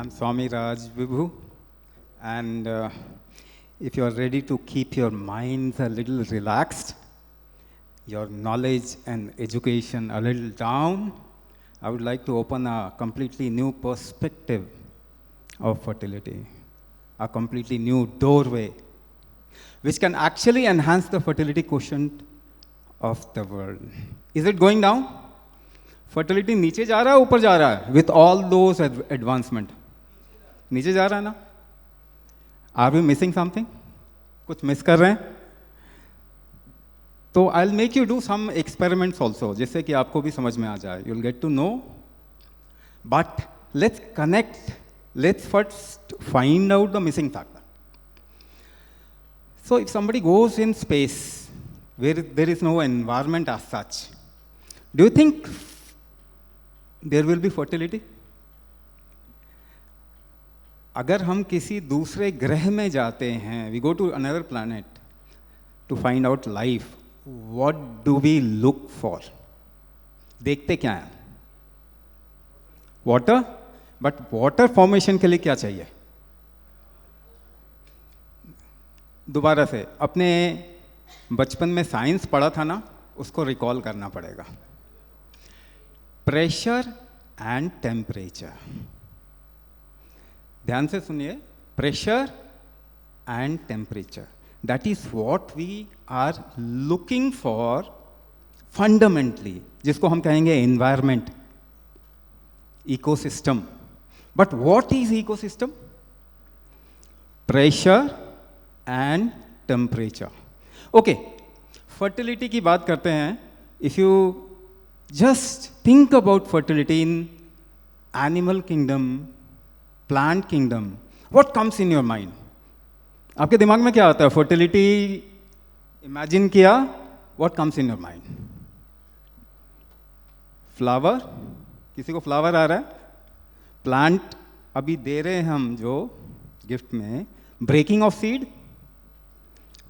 I'm Swami Raj Vibhu, and if you are ready to keep your minds a little relaxed, your knowledge and education a little down, I would like to open a completely new perspective of fertility, a completely new doorway, which can actually enhance the fertility quotient of the world. Is it going down? Fertility नीचे जा रहा है ऊपर जा रहा है with all those advancement? नीचे जा रहा है ना? Are we missing something? कुछ मिस कर रहे हैं? तो I'll make you do some experiments also, जिससे कि आपको भी समझ में आ जाए. You'll get to know. But let's connect. Let's first find out the missing factor. So if somebody goes in space where there is no environment as such, do you think there will be fertility? अगर हम किसी दूसरे ग्रह में जाते हैं, we go to another planet to find out life, what do we look for? देखते क्या हैं? Water, but water formation के लिए क्या चाहिए? दोबारा से अपने बचपन में साइंस पढ़ा था ना, उसको रिकॉल करना पड़ेगा. Pressure and temperature. ध्यान से सुनिए. Pressure and temperature, that is what we are looking for fundamentally, जिसको हम कहेंगे environment, ecosystem. But what is ecosystem? Pressure and temperature. Okay, fertility की बात करते हैं. If you just think about fertility in animal kingdom, plant kingdom, what comes in your mind? आपके दिमाग में क्या आता है? fertility imagine किया, what comes in your mind? flower, किसी को flower आ रहा है? plant अभी दे रहे हैं हम जो गिफ्ट में, breaking of seed,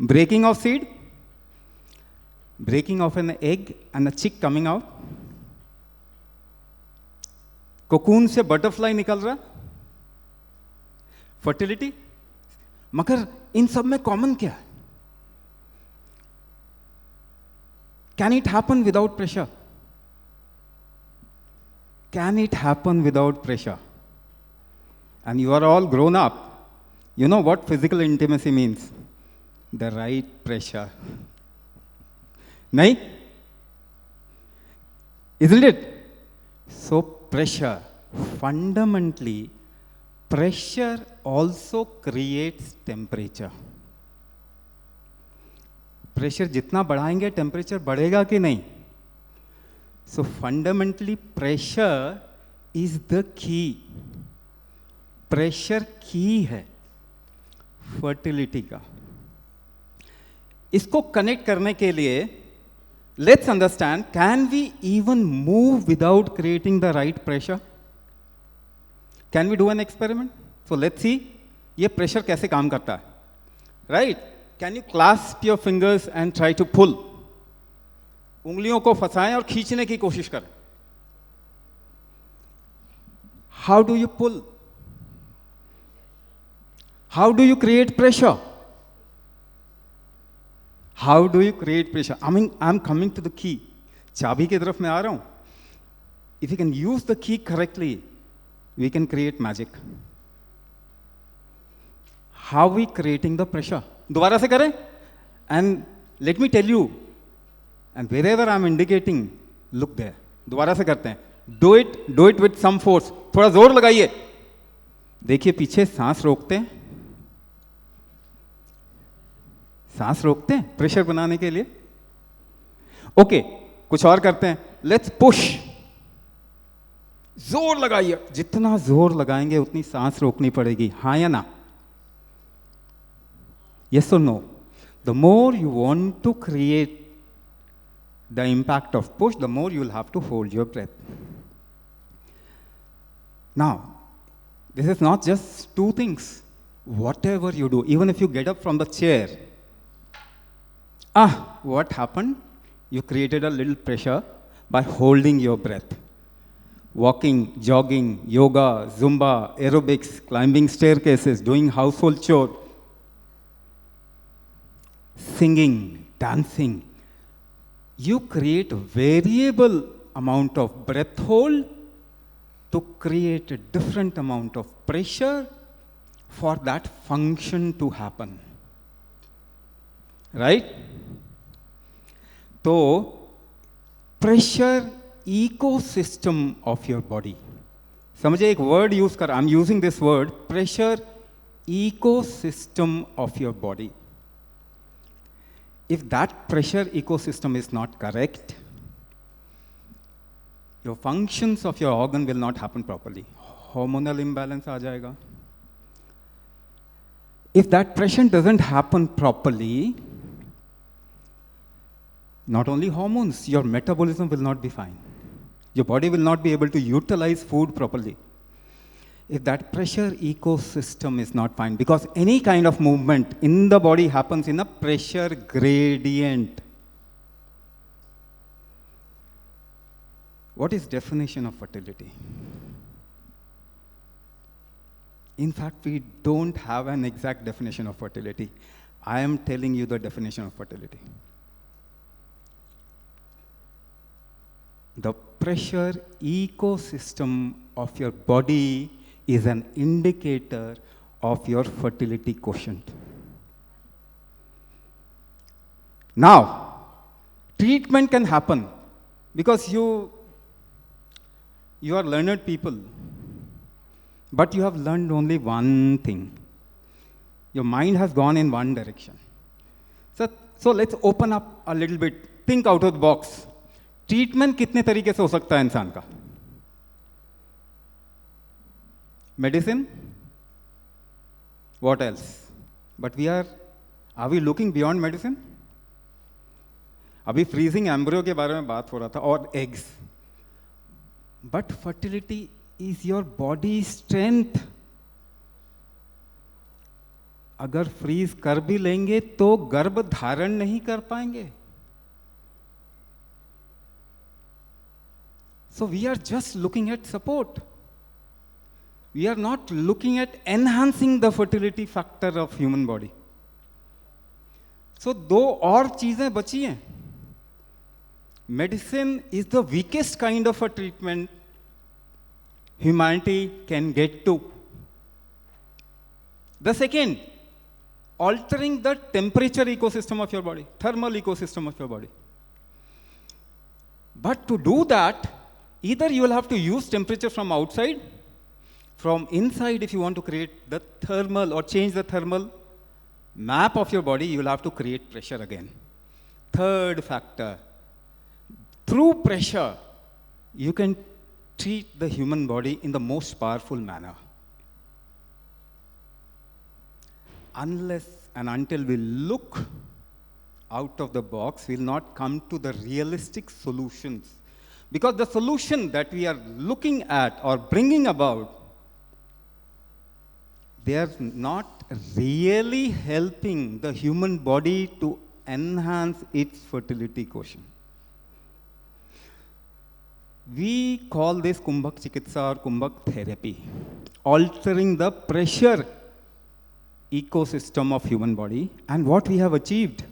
breaking of seed, breaking of an egg and a chick coming out. Cocoon से बटरफ्लाई निकल रहा. फर्टिलिटी. मगर इन सब में कॉमन क्या है? Can it happen without pressure? Can it happen without pressure? And you are all grown up. You know what physical intimacy means? The right pressure. नहीं? Isn't it? So pressure, fundamentally, pressure also creates temperature. Pressure जितना बढ़ाएंगे temperature बढ़ेगा कि नहीं? So fundamentally, pressure is the key. Pressure key है fertility का. इसको connect करने के लिए let's understand, can we even move without creating the right pressure? Can we do an experiment? So let's see, ये pressure कैसे काम करता है. Right? Can you clasp your fingers and try to pull? उंगलियों को फंसाएं और खींचने की कोशिश करें. How do you pull? How do you create pressure? How do you create pressure? I mean, I'm coming to the key. चाबी की तरफ मैं आ रहा हूं. If you can use the key correctly, we can create magic. How we creating the pressure? दोबारा से करें. And let me tell you, and wherever I'm indicating, look there. दोबारा से करते हैं. Do it with some force. थोड़ा जोर लगाइए. देखिए पीछे सांस रोकते हैं. सांस रोकते हैं प्रेशर बनाने के लिए. ओके, कुछ और करते हैं. Let's push. जोर लगाइए. जितना जोर लगाएंगे उतनी सांस रोकनी पड़ेगी. हाँ या ना? यस और no? The more you want to create the impact of push, the more you will have to hold your breath. Now this is not just two things. Whatever you do, even if you get up from the chair, what happened? You created a little pressure by holding your breath. walking, jogging, yoga, Zumba, aerobics, climbing staircases, doing household chores, singing, dancing. You create a variable amount of breath hold to create a different amount of pressure for that function to happen. Right? So, pressure ecosystem of your body. समझे एक word use कर, I'm using this word, pressure ecosystem of your body. If that pressure ecosystem is not correct, your functions of your organ will not happen properly. Hormonal imbalance आ जाएगा. If that pressure doesn't happen properly, not only hormones, your metabolism will not be fine. Your body will not be able to utilize food properly. If that pressure ecosystem is not fine, because any kind of movement in the body happens in a pressure gradient. What is definition of fertility? In fact, we don't have an exact definition of fertility. I am telling you the definition of fertility. The pressure ecosystem of your body is an indicator of your fertility quotient. Now, treatment can happen because you are learned people, but you have learned only one thing. Your mind has gone in one direction. So let's open up a little bit. Think out of the box. Treatment कितने तरीके से हो सकता है इंसान का? Medicine? What else? But are we looking beyond medicine? अभी freezing embryo के बारे में बात हो रहा था और eggs. But fertility is your body strength. अगर फ्रीज कर भी लेंगे तो गर्भ धारण नहीं कर पाएंगे. So we are just looking at support. We are not looking at enhancing the fertility factor of human body. So दो और चीजें बची हैं. Medicine is the weakest kind of a treatment humanity can get to. The second, altering the temperature ecosystem of your body, thermal ecosystem of your body. But to do that, either you will have to use temperature from outside, from inside if you want to create the thermal or change the thermal map of your body, you will have to create pressure again. Third factor, through pressure, you can treat the human body in the most powerful manner. Unless and until we look out of the box, we will not come to the realistic solutions. Because the solution that we are looking at or bringing about, they are not really helping the human body to enhance its fertility quotient. We call this Kumbhak Chikitsa or Kumbhak therapy, altering the pressure ecosystem of human body. And what we have achieved,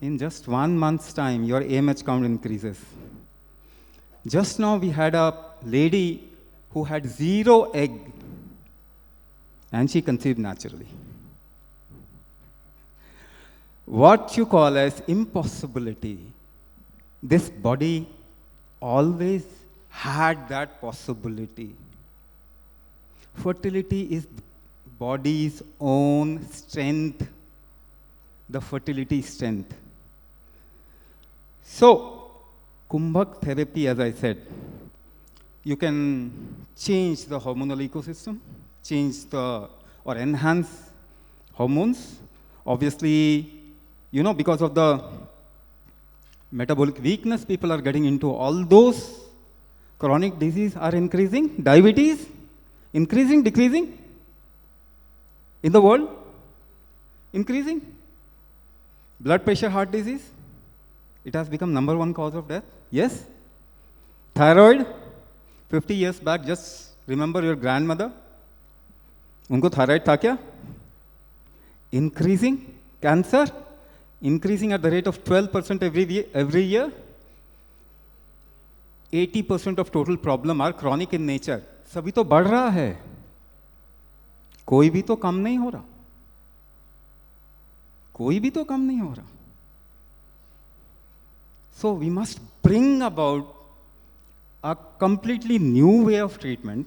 in just 1 month's time, your AMH count increases. Just now we had a lady who had 0 egg and she conceived naturally. What you call as impossibility, this body always had that possibility. Fertility is body's own strength, the fertility strength. So, Kumbhak therapy, as I said, you can change the hormonal ecosystem, or enhance hormones. Obviously, because of the metabolic weakness, people are getting into all those chronic diseases are increasing. Diabetes, increasing, decreasing in the world, increasing. Blood pressure, heart disease, it has become #1 cause of death. Yes. Thyroid, 50 years back, just remember your grandmother. उनको thyroid था क्या? Increasing cancer, increasing at the rate of 12% every year. 80% of total problem are chronic in nature. सभी तो बढ़ रहा है, कोई भी तो कम नहीं हो रहा, कोई भी तो कम नहीं हो रहा. So we must bring about a completely new way of treatment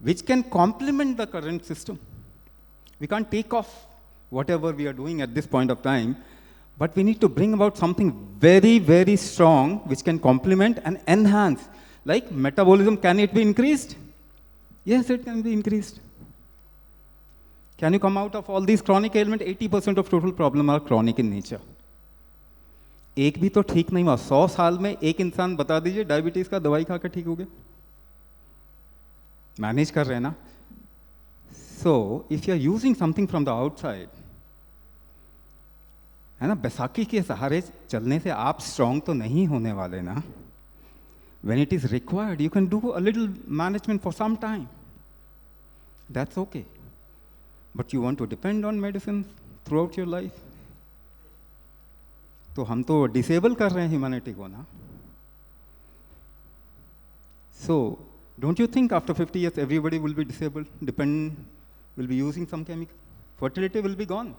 which can complement the current system. We can't take off whatever we are doing at this point of time, but we need to bring about something very, very strong which can complement and enhance. Like metabolism, can it be increased? Yes, it can be increased. Can you come out of all these chronic ailments? 80% of total problem are chronic in nature. एक भी तो ठीक नहीं हुआ. 100 साल में एक इंसान बता दीजिए डायबिटीज का दवाई खाकर ठीक हो गया. मैनेज कर रहे हैं ना. So if you are using something from the outside, है ना, बैसाखी के सहारे चलने से आप स्ट्रांग तो नहीं होने वाले ना. When it is required you can do a little management for some time, that's okay. But you want to depend on medicine throughout your life, तो हम तो डिसेबल कर रहे हैं ह्यूमैनिटी को ना. So don't you think after 50 years everybody will be disabled, will be using some chemical? Fertility will be gone.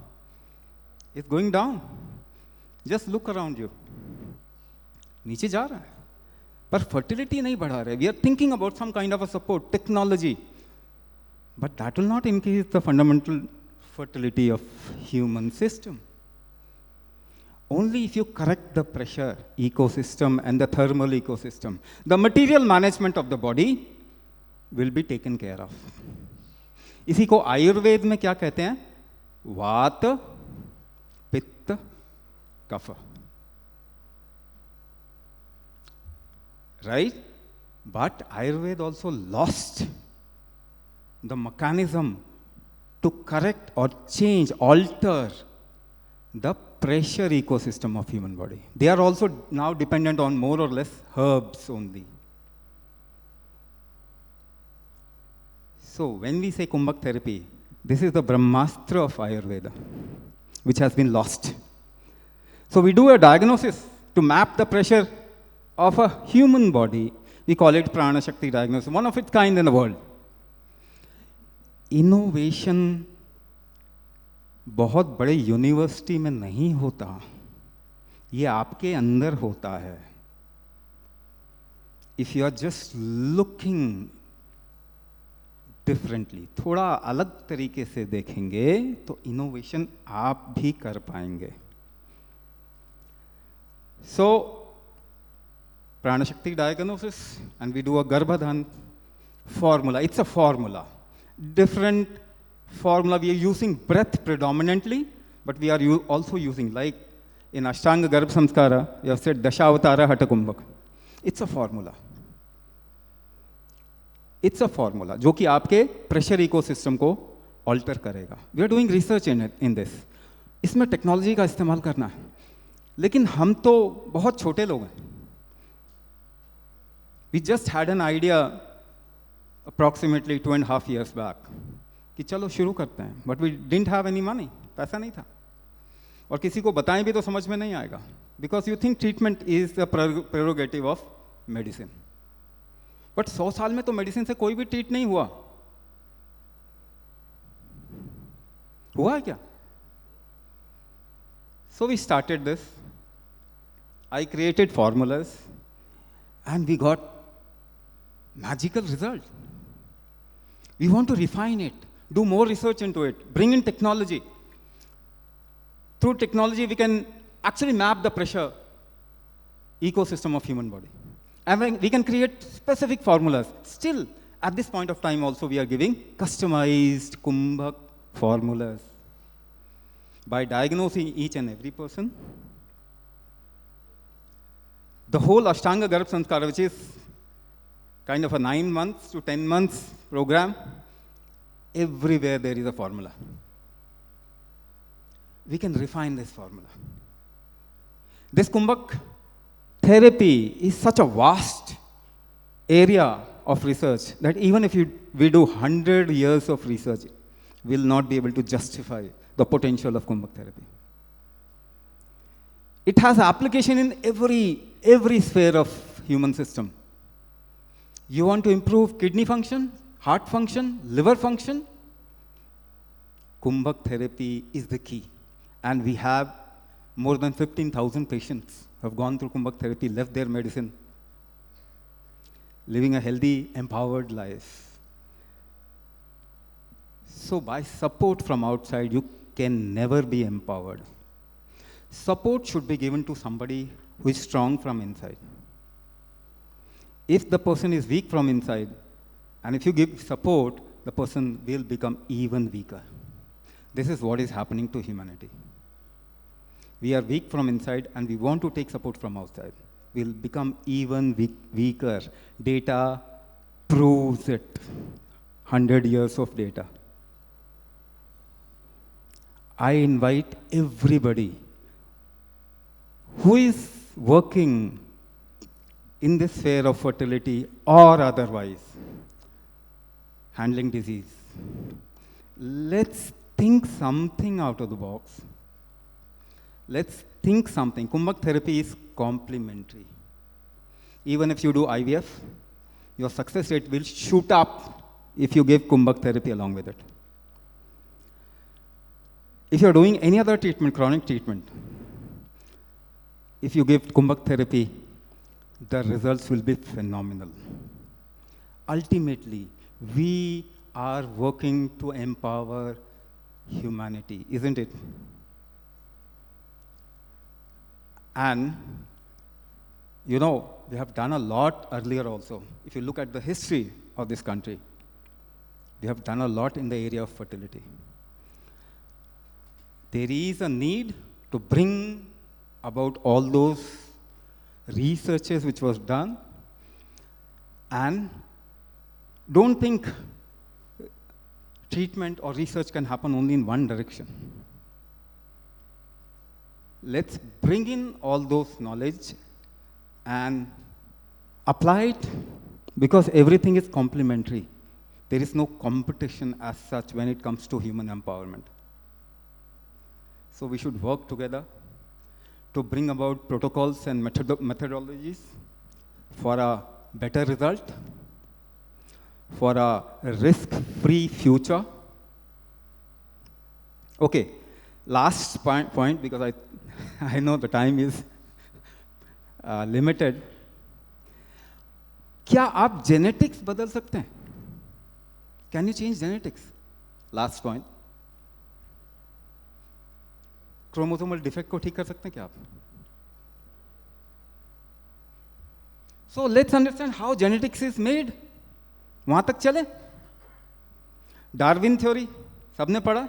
It's going down. Just look around you. नीचे जा रहा है, पर fertility नहीं बढ़ा रहे. We are thinking about some kind of a support technology, but that will not increase the fundamental fertility of human system. Only if you correct the pressure ecosystem and the thermal ecosystem, the material management of the body will be taken care of. इसी को आयुर्वेद में क्या कहते हैं? वात, पित्त, कफ. Right? But Ayurveda also lost the mechanism to correct or change, alter the pressure ecosystem of human body. They are also now dependent on more or less herbs only. So when we say Kumbhak therapy, this is the Brahmastra of Ayurveda, which has been lost. So we do a diagnosis to map the pressure of a human body. We call it Prana Shakti diagnosis, one of its kind in the world. Innovation बहुत बड़े university में नहीं होता, ये आपके अंदर होता है. If you are just looking differently, थोड़ा अलग तरीके से देखेंगे तो इनोवेशन आप भी कर पाएंगे. सो प्राणशक्ति diagnosis and we do a गर्भधान formula. It's a formula, different formula. We are using breath predominantly, but we are also using, like in Ashtanga Garbh Samskara, we have said Dashavatara Hatha Kumbhak. It's a formula. It's a formula जो कि आपके pressure ecosystem को alter करेगा. We are doing research in this. इसमें technology का इस्तेमाल करना है, लेकिन हम तो बहुत छोटे लोग हैं. We just had an idea approximately 2.5 years back कि चलो शुरू करते हैं, but we didn't have any money. पैसा नहीं था, और किसी को बताएं भी तो समझ में नहीं आएगा, because you think treatment is the prerogative of medicine. But 100 साल में तो मेडिसिन से कोई भी ट्रीट नहीं हुआ. हुआ है क्या? So we started this. I created formulas and we got magical result. We want to refine it, do more research into it, bring in technology. Through technology, we can actually map the pressure ecosystem of human body. And we can create specific formulas. Still, at this point of time also, we are giving customized Kumbhak formulas by diagnosing each and every person. The whole Ashtanga Garbh Sanskara, which is kind of a 9 months to 10 months program, everywhere there is a formula. We can refine this formula. This Kumbhak therapy is such a vast area of research that even if we do 100 years of research, we'll not be able to justify the potential of Kumbhak therapy. It has application in every sphere of human system. You want to improve kidney function, heart function, liver function? Kumbhak therapy is the key. And we have more than 15,000 patients who have gone through Kumbhak therapy, left their medicine, living a healthy, empowered life. So by support from outside, you can never be empowered. Support should be given to somebody who is strong from inside. If the person is weak from inside, and if you give support, the person will become even weaker. This is what is happening to humanity. We are weak from inside, and we want to take support from outside. We'll become even weaker. Data proves it. 100 years of data. I invite everybody who is working in this sphere of fertility or otherwise, handling disease. Let's think something out of the box. Let's think something. Kumbhak therapy is complementary. Even if you do IVF, your success rate will shoot up if you give Kumbhak therapy along with it. If you're doing any other treatment, chronic treatment, if you give Kumbhak therapy, the results will be phenomenal. Ultimately, we are working to empower humanity, isn't it? And, you know, we have done a lot earlier also. If you look at the history of this country, we have done a lot in the area of fertility. There is a need to bring about all those researches which was done, and don't think treatment or research can happen only in one direction. Let's bring in all those knowledge and apply it, because everything is complementary. There is no competition as such when it comes to human empowerment. So we should work together to bring about protocols and methodologies for a better result, for a risk-free future. Okay, last point, because I know the time is limited. क्या आप genetics बदल सकते हैं? Can you change genetics? Last point. Chromosomal defect को ठीक कर सकते हैं क्या आप? So let's understand how genetics is made. वहां तक चले. डार्विन थ्योरी सबने पढ़ा.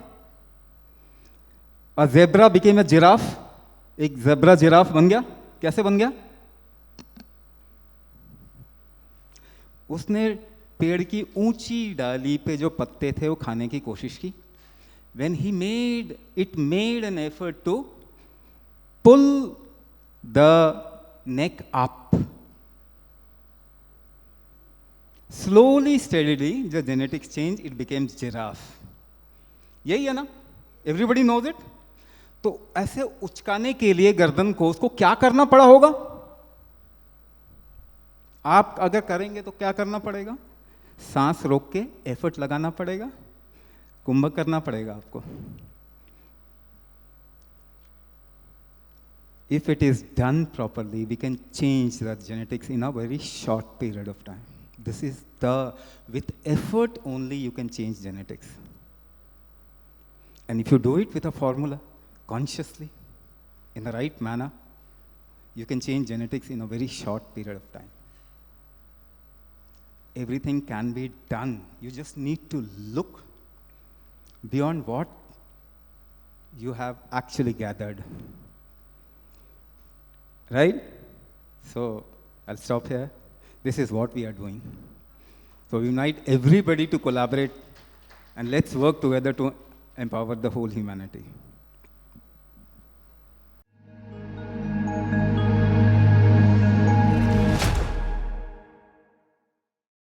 A zebra became a giraffe. एक zebra जिराफ बन गया. कैसे बन गया? उसने पेड़ की ऊंची डाली पे जो पत्ते थे वो खाने की कोशिश की. When it made an effort to pull the neck up. Slowly, steadily, the genetics changed, it became giraffe. यही है ना? Everybody knows it? तो ऐसे उचकाने के लिए गर्दन को उसको क्या करना पड़ा होगा? आप अगर करेंगे तो क्या करना पड़ेगा? सांस रोक के एफर्ट लगाना पड़ेगा. कुंभक करना पड़ेगा आपको. If it is done properly, we can change the genetics in a very short period of time. This is with effort only you can change genetics. And if you do it with a formula, consciously, in the right manner, you can change genetics in a very short period of time. Everything can be done. You just need to look beyond what you have actually gathered. Right? So I'll stop here. This is what we are doing. So we invite everybody to collaborate, and let's work together to empower the whole humanity.